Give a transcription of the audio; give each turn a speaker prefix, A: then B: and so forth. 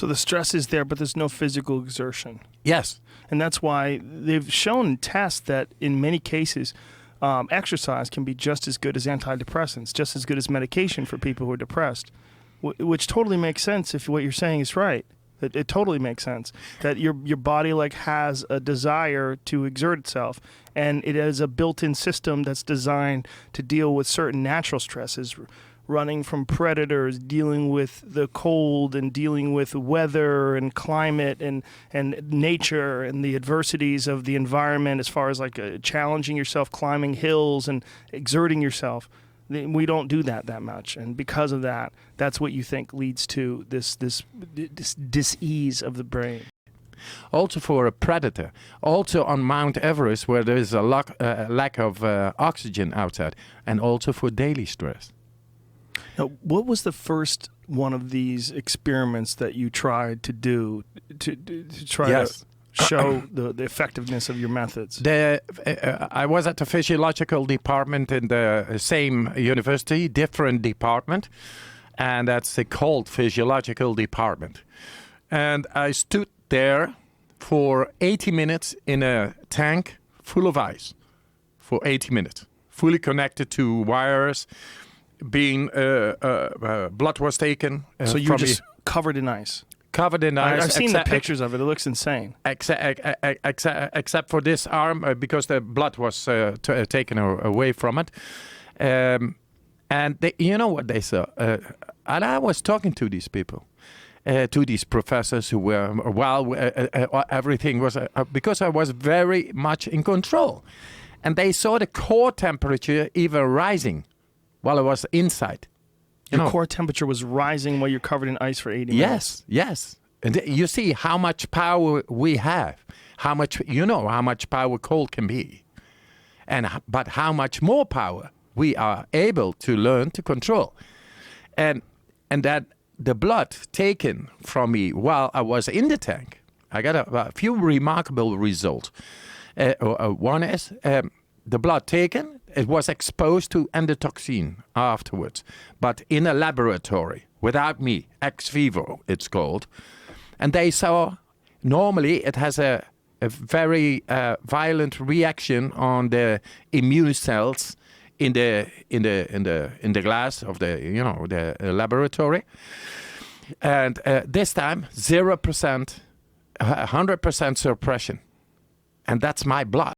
A: So the stress is there, but there's no physical exertion.
B: Yes.
A: And that's why they've shown in tests that in many cases, exercise can be just as good as antidepressants, just as good as medication for people who are depressed, which totally makes sense if what you're saying is right. It totally makes sense that your body like has a desire to exert itself, and it has a built-in system that's designed to deal with certain natural stresses, running from predators, dealing with the cold, and dealing with weather and climate and nature and the adversities of the environment as far as like challenging yourself, climbing hills and exerting yourself. We don't do that much, and because of that, that's what you think leads to this dis-ease of the brain.
B: Also for a predator, also on Mount Everest where there is a lack of oxygen outside, and also for daily stress.
A: Now, what was the first one of these experiments that you tried to do to try to show the effectiveness of your methods?
B: I was at the physiological department in the same university, different department, and that's the cold physiological department. And I stood there for 80 minutes in a tank full of ice for 80 minutes, fully connected to wires. Blood was taken.
A: So you were just covered in ice?
B: Covered in ice.
A: I've seen the pictures of it. It looks insane.
B: Except for this arm, because the blood was taken away from it. And you know what they saw? And I was talking to these people, to these professors who were, everything was, because I was very much in control. And they saw the core temperature even rising while I was inside.
A: Your core temperature was rising while you're covered in ice for 80 minutes.
B: Yes. And you see how much power we have, how much power cold can be, but how much more power we are able to learn to control. And that the blood taken from me while I was in the tank, I got a few remarkable results. One is the blood taken, it was exposed to endotoxin afterwards, but in a laboratory, without me, ex vivo it's called. And they saw, normally it has a very violent reaction on the immune cells in the glass of the laboratory. And this time, 0%, 100% suppression. And that's my blood.